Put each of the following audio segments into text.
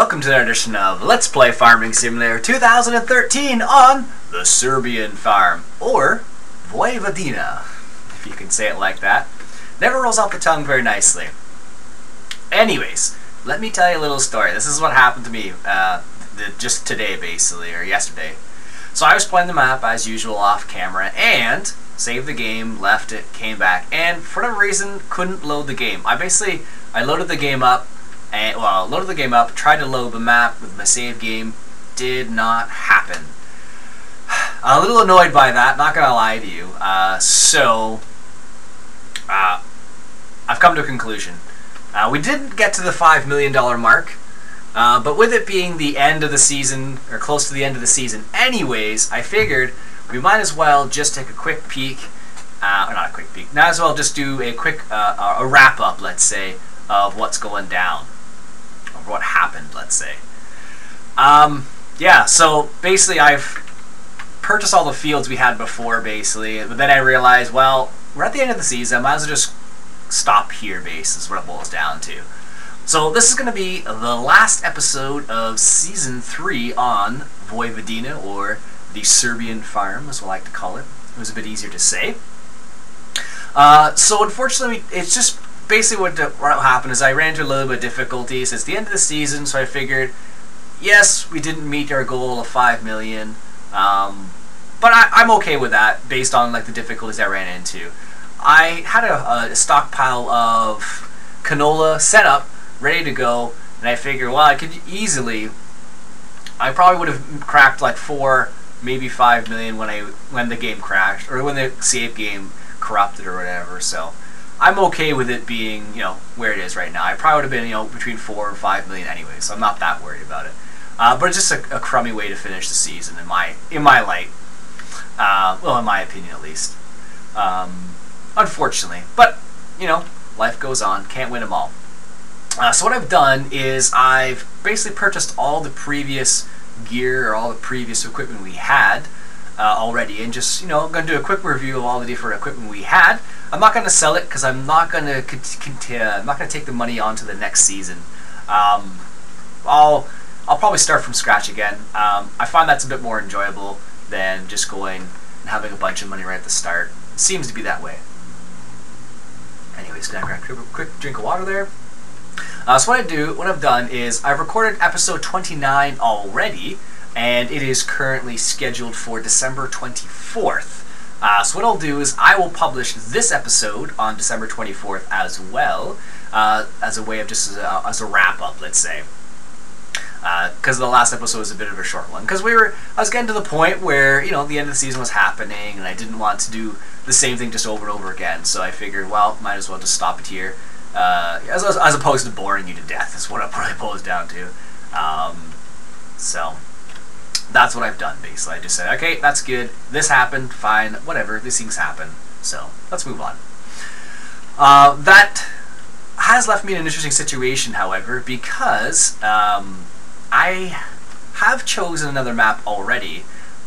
welcome to another edition of Let's Play Farming Simulator 2013 on the Serbian Farm, or Vojvodina, if you can say it like that. Never rolls off the tongue very nicely. Anyways, let me tell you a little story. This is what happened to me just today, basically, or yesterday. So I was playing the map as usual off camera, and saved the game, left it, came back, and for whatever reason couldn't load the game. I loaded the game up, tried to load the map with my save game, did not happen. A little annoyed by that, not gonna lie to you. I've come to a conclusion. We didn't get to the $5 million mark, but with it being the end of the season, or close to the end of the season anyways, I figured we might as well just take a quick peek, or not a quick peek, might as well just do a quick a wrap-up, let's say, of what's going down, or what happened, let's say. Yeah, so basically I've purchased all the fields we had before, basically, but then I realized, well, we're at the end of the season, I might as well just stop here, basically, is what it boils down to. So this is going to be the last episode of Season 3 on Vojvodina, or the Serbian Farm, as we like to call it. It was a bit easier to say. So unfortunately, it's just basically what happened is I ran into a little bit of difficulties. It's the end of the season, so I figured, yes, we didn't meet our goal of 5 million, but I'm okay with that based on like the difficulties I ran into. I had a stockpile of canola set up, ready to go, and I figured, well, I probably would have cracked like 4, maybe 5 million when the game crashed, or when the save game corrupted or whatever. So I'm okay with it being, where it is right now. I probably would have been, between 4 and 5 million anyway, so I'm not that worried about it. But it's just a crummy way to finish the season in my light. Well, in my opinion, at least. Unfortunately, but life goes on. Can't win them all. So what I've done is I've basically purchased all the previous gear, or all the previous equipment we had already, and just going to do a quick review of all the different equipment we had. I'm not going to sell it because I'm not going to take the money on to the next season. I'll probably start from scratch again. I find that's a bit more enjoyable than just going and having a bunch of money right at the start. It seems to be that way. Anyways, gonna grab a quick drink of water there. So what I've done is I've recorded episode 29 already, and it is currently scheduled for December 24th. So what I'll do is I will publish this episode on December 24th as well, as a way of just as a wrap-up, let's say. Because the last episode was a bit of a short one. Because I was getting to the point where, the end of the season was happening, and I didn't want to do the same thing just over and over again. So I figured, well, might as well just stop it here. As opposed to boring you to death, is what it probably boils down to. So that's what I've done, basically. I just said, okay, that's good. This happened, fine, whatever. These things happen. So let's move on. That has left me in an interesting situation, however, because I have chosen another map already,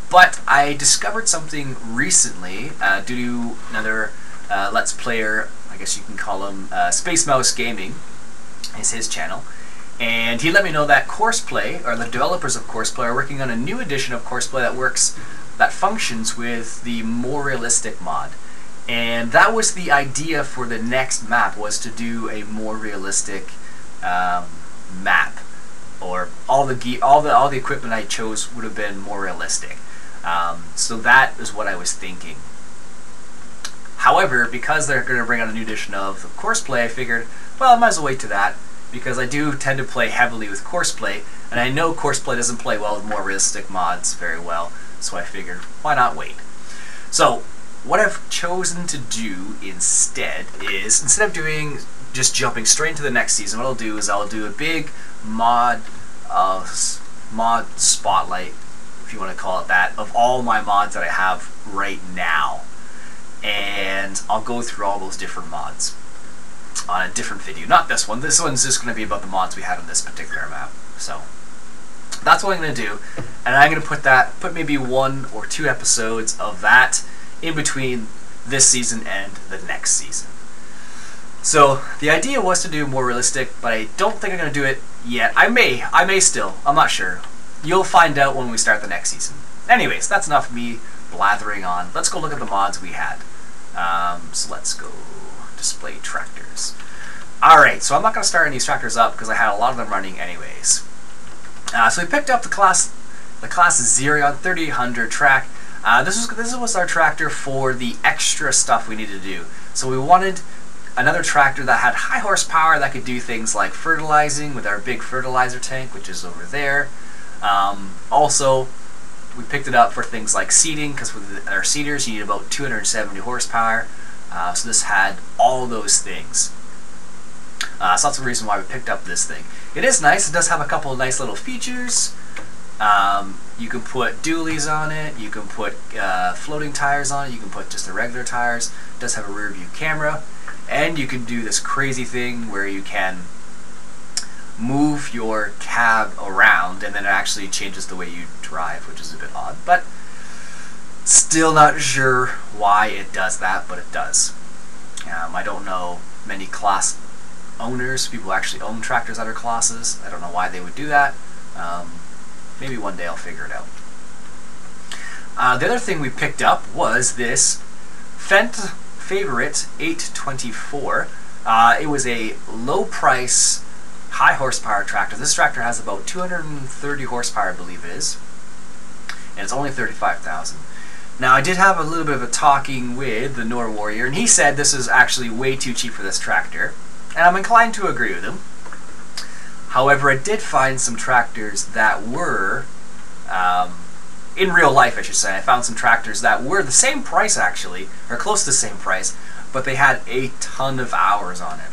but I discovered something recently due to another Let's Player, I guess you can call him, Space Mouse Gaming is his channel, and he let me know that Courseplay, or the developers of Courseplay, are working on a new edition of Courseplay that functions with the More Realistic mod. And that was the idea for the next map, was to do a more realistic map, or all the equipment I chose would have been more realistic. So that is what I was thinking. However, because they're going to bring out a new edition of Courseplay, I figured, well, I might as well wait to that, because I do tend to play heavily with Courseplay, and I know Courseplay doesn't play well with more realistic mods very well, so I figured, why not wait? So what I've chosen to do instead is, instead of just jumping straight into the next season, what I'll do is I'll do a big mod spotlight, if you want to call it that, of all my mods that I have right now. And I'll go through all those different mods on a different video. Not this one. This one's just going to be about the mods we had on this particular map. So that's what I'm going to do. And I'm going to put maybe 1 or 2 episodes of that in between this season and the next season. So the idea was to do more realistic, but I don't think I'm going to do it yet. I may still. I'm not sure. You'll find out when we start the next season. Anyways, that's enough of me blathering on. Let's go look at the mods we had. So let's go display tractors. Alright, so I'm not going to start any of these tractors up because I had a lot of them running anyways. So we picked up the class Xerion 3800 track. This was our tractor for the extra stuff we needed to do. So we wanted another tractor that had high horsepower that could do things like fertilizing with our big fertilizer tank, which is over there. Also, we picked it up for things like seeding, because with our seeders you need about 270 horsepower. So this had all those things. So that's the reason why we picked up this thing. It is nice. It does have a couple of nice little features. You can put dualies on it. You can put floating tires on it. You can put just the regular tires. It does have a rear view camera. And you can do this crazy thing where you can move your cab around and then it actually changes the way you drive, which is a bit odd. But still not sure why it does that, but it does. I don't know many class owners, people who actually own tractors that are classes. I don't know why they would do that. Maybe one day I'll figure it out. The other thing we picked up was this Fendt Favorite 824. It was a low price, high horsepower tractor. This tractor has about 230 horsepower, I believe it is, and it's only 35,000. Now I did have a little bit of a talking with the Nor Warrior, and he said this is actually way too cheap for this tractor, and I'm inclined to agree with him. However, I did find some tractors that were, in real life I should say, I found some tractors that were the same price actually, or close to the same price, but they had a ton of hours on it.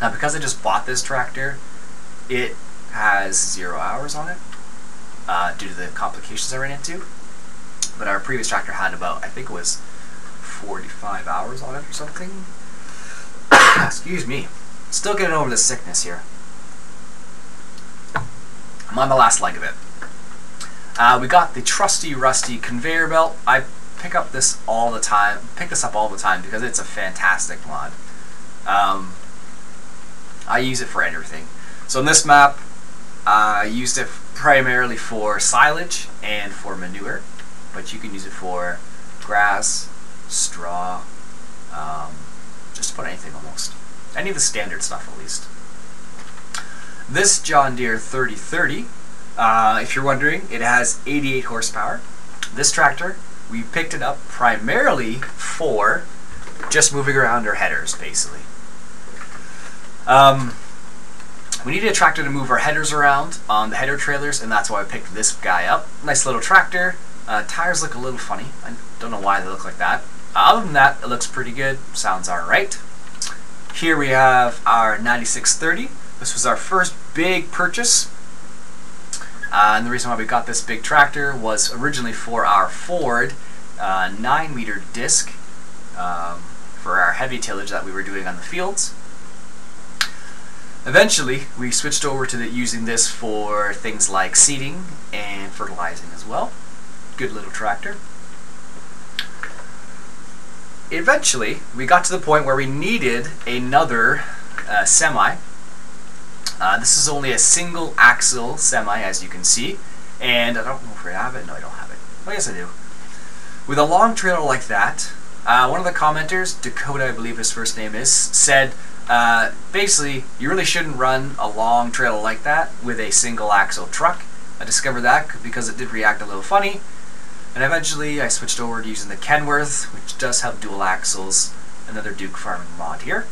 Now because I just bought this tractor, it has 0 hours on it, due to the complications I ran into. But our previous tractor had about, I think it was 45 hours on it or something. Excuse me. Still getting over the sickness here. I'm on the last leg of it. We got the trusty rusty conveyor belt. I pick up this all the time. Pick this up all the time because it's a fantastic mod. I use it for everything. So in this map, I used it primarily for silage and for manure, but you can use it for grass, straw, just about anything almost. Any of the standard stuff at least. This John Deere 3030, if you're wondering, it has 88 horsepower. This tractor, we picked it up primarily for just moving around our headers, basically. We needed a tractor to move our headers around on the header trailers, and that's why I picked this guy up. Nice little tractor. Tires look a little funny. I don't know why they look like that. Other than that, it looks pretty good. Sounds alright. Here we have our 9630. This was our first big purchase. And the reason why we got this big tractor was originally for our Ford 9-meter disc for our heavy tillage that we were doing on the fields. Eventually, we switched over to using this for things like seeding and fertilizing as well. Good little tractor. Eventually, we got to the point where we needed another semi. This is only a single axle semi, as you can see, and I don't know if I have it. No, I don't have it. Oh, yes, I do. With a long trailer like that, one of the commenters, Dakota, I believe his first name is, said basically you really shouldn't run a long trailer like that with a single axle truck. I discovered that because it did react a little funny, and eventually I switched over to using the Kenworth, which does have dual axles. Another Duke farming mod here.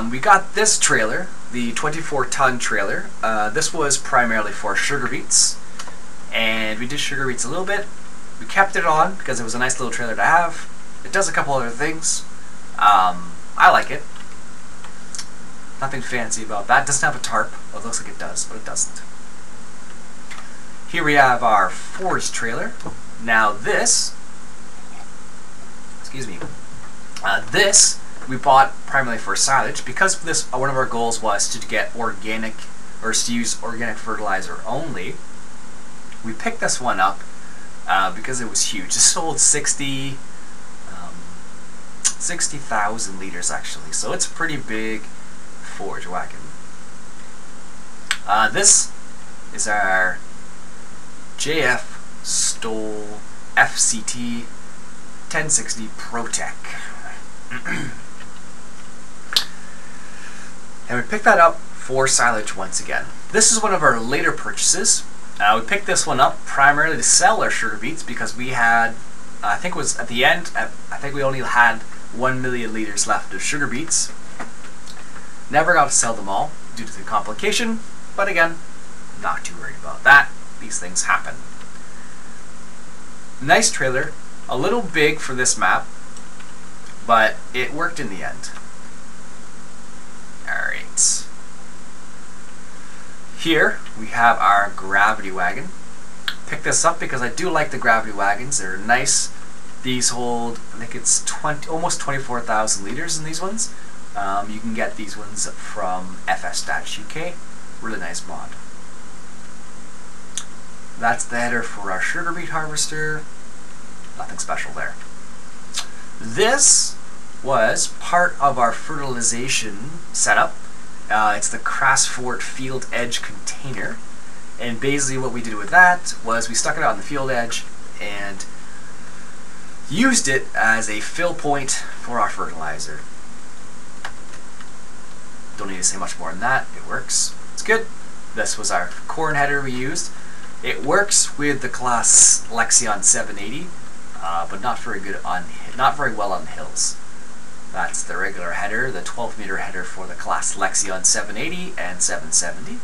We got this trailer, the 24-ton trailer. This was primarily for sugar beets, and we did sugar beets a little bit. We kept it on because it was a nice little trailer to have. It does a couple other things. I like it. Nothing fancy about that. It doesn't have a tarp. Well, it looks like it does, but it doesn't. Here we have our forage trailer. Now this, excuse me, this we bought primarily for silage because this one of our goals was to get organic, or to use organic fertilizer only. We picked this one up because it was huge. It sold 60 60,000 liters actually, so it's a pretty big forage wagon. This is our JF Stoll FCT 1060 ProTech. And we picked that up for silage once again. This is one of our later purchases. We picked this one up primarily to sell our sugar beets because we had, I think it was at the end, I think we only had 1 million liters left of sugar beets. Never got to sell them all due to the complication, but again, not too worried about that. These things happen. Nice trailer, a little big for this map, but it worked in the end. Alright. Here we have our gravity wagon. Picked this up because I do like the gravity wagons. They're nice. These hold, I think it's almost 24,000 liters in these ones. You can get these ones from FS-UK. Really nice mod. That's the header for our sugar beet harvester. Nothing special there. This was part of our fertilization setup. It's the Crasfort Field Edge container. And basically what we did with that was we stuck it out on the field edge and used it as a fill point for our fertilizer. Don't need to say much more than that. It works. It's good. This was our corn header we used. It works with the class Lexion 780, but not very well on hills. That's the regular header, the 12-meter header for the class Lexion 780 and 770.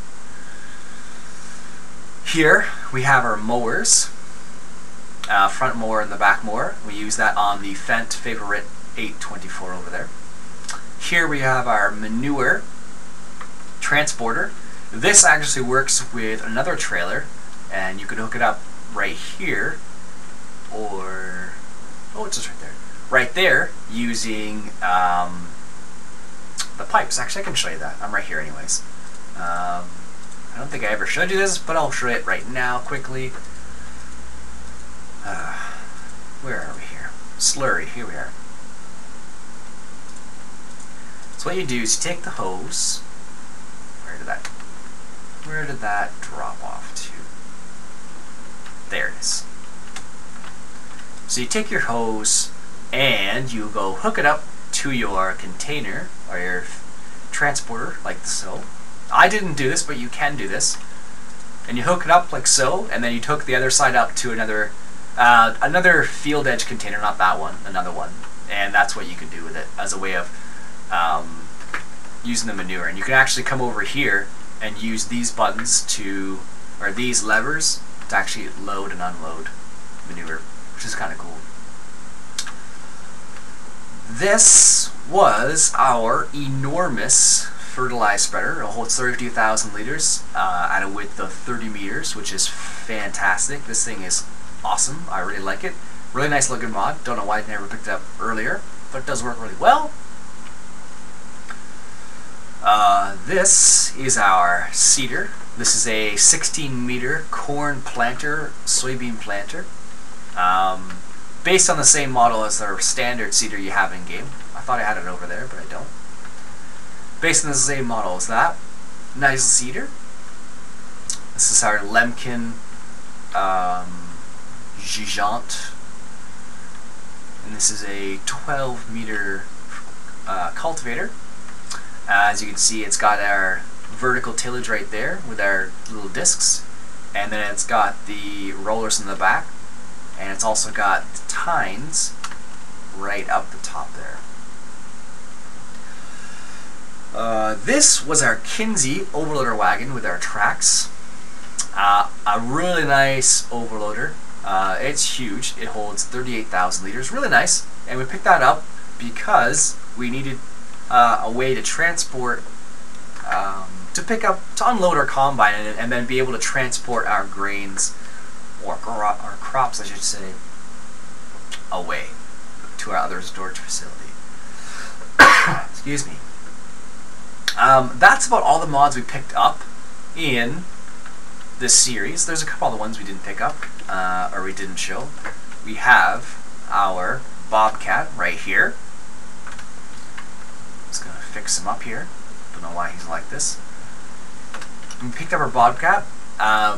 Here we have our mowers, front mower and the back mower. We use that on the Fendt Favorite 824 over there. Here we have our manure transporter. This actually works with another trailer, and you can hook it up right here, or, oh, it's just right there. Right there, using the pipes. Actually, I can show you that. I'm right here anyways. I don't think I ever showed you this, but I'll show it right now quickly. Where are we here? Slurry, here we are. So what you do is you take the hose. Where did that drop off to? There it is. So you take your hose and you go hook it up to your container or your transporter like so. I didn't do this, but you can do this. And you hook it up like so, and then you hook the other side up to another field edge container, not that one, another one. And that's what you can do with it as a way of using the manure. And you can actually come over here and use these buttons to, or these levers to actually load and unload manure, which is kind of cool. This was our enormous fertilized spreader. It holds 32,000 liters at a width of 30 meters, which is fantastic. This thing is awesome. I really like it. Really nice looking mod. Don't know why I never picked it up earlier, but it does work really well. This is our seeder. This is a 16-meter corn planter, soybean planter. Based on the same model as our standard seeder you have in game. I thought I had it over there, but I don't. Based on the same model as that. Nice seeder. This is our Lemkin Gigant. And this is a 12-meter cultivator. As you can see, it's got our vertical tillage right there with our little discs. And then it's got the rollers in the back. And it's also got the tines right up the top there. This was our Kinsey overloader wagon with our tracks. A really nice overloader. It's huge. It holds 38,000 liters. Really nice. And we picked that up because we needed a way to transport, to unload our combine and then be able to transport our grains, or our crops I should say, away to our other storage facility. Excuse me. That's about all the mods we picked up in this series. There's a couple other ones we didn't pick up, or we didn't show. We have our Bobcat right here. fix him up here. Don't know why he's like this. We picked up our bobcat.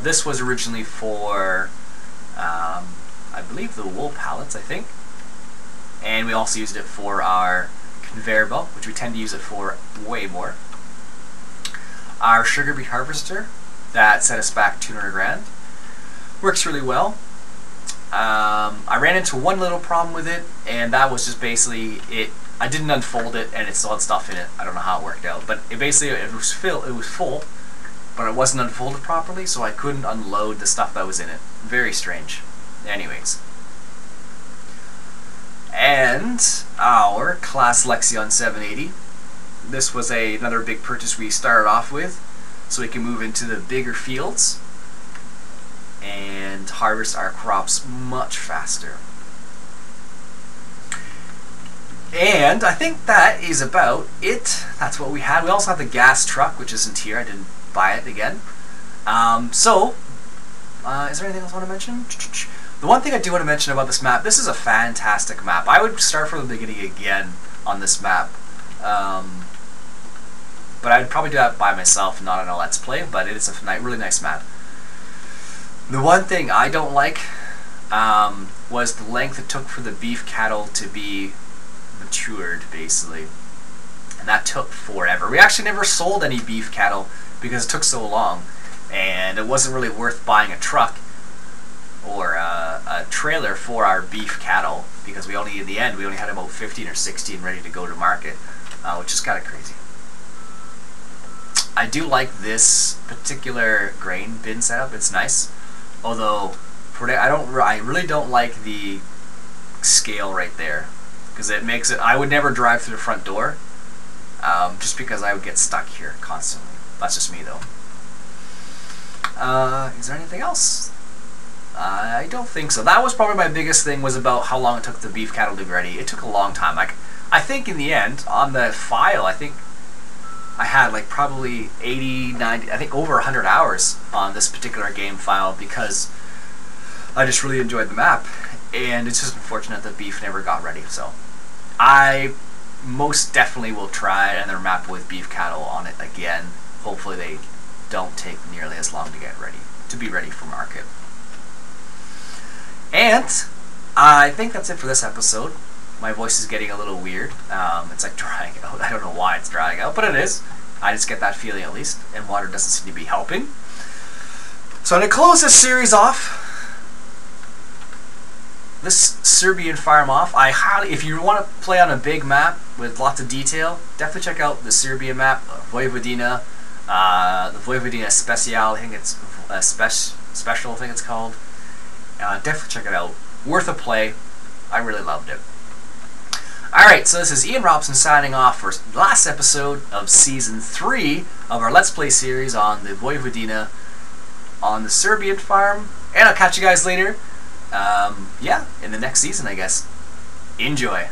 This was originally for, I believe, the wool pallets, I think. And we also used it for our conveyor belt, which we tend to use it for way more. Our sugar beet harvester, that set us back 200 grand. Works really well. I ran into one little problem with it, and that was just basically I didn't unfold it, and it still had stuff in it. I don't know how it worked out, but it was full, but it wasn't unfolded properly, so I couldn't unload the stuff that was in it. Very strange. Anyways. And our Class Lexion 780. This was another big purchase we started off with, so we can move into the bigger fields and harvest our crops much faster. And I think that is about it. That's what we had. We also have the gas truck, which isn't here. I didn't buy it again. Is there anything else I want to mention? The one thing I do want to mention about this map, this is a fantastic map. I would start from the beginning again on this map. But I'd probably do that by myself, not on a Let's Play, but it is a really nice map. The one thing I don't like was the length it took for the beef cattle to be matured, basically. And that took forever. We actually never sold any beef cattle because it took so long, and it wasn't really worth buying a truck or a trailer for our beef cattle, because we only, in the end, we only had about 15 or 16 ready to go to market, which is kind of crazy. I do like this particular grain bin setup. It's nice, although I really don't like the scale right there, because it makes it. I would never drive through the front door, just because I would get stuck here constantly. That's just me, though. Is there anything else? I don't think so. That was probably my biggest thing, was about how long it took the beef cattle to be ready. It took a long time. Like, I think in the end, on the file, I think I had like probably 80, 90, I think over 100 hours on this particular game file, because I just really enjoyed the map, and it's just unfortunate that beef never got ready. So I most definitely will try another map with beef cattle on it again. Hopefully they don't take nearly as long to be ready for market. And I think that's it for this episode. My voice is getting a little weird. It's like drying out. I don't know why it's drying out, but it is. I just get that feeling, at least, and water doesn't seem to be helping. So I'm going to close this series off, this Serbian farm off. If you want to play on a big map with lots of detail, definitely check out the Serbian map, Vojvodina, the Vojvodina Special, I think it's Special, I think it's called. Definitely check it out. Worth a play. I really loved it. Alright, so this is Ian Robson signing off for the last episode of Season 3 of our Let's Play series on the Vojvodina on the Serbian farm. And I'll catch you guys later. Yeah, in the next season, I guess. Enjoy.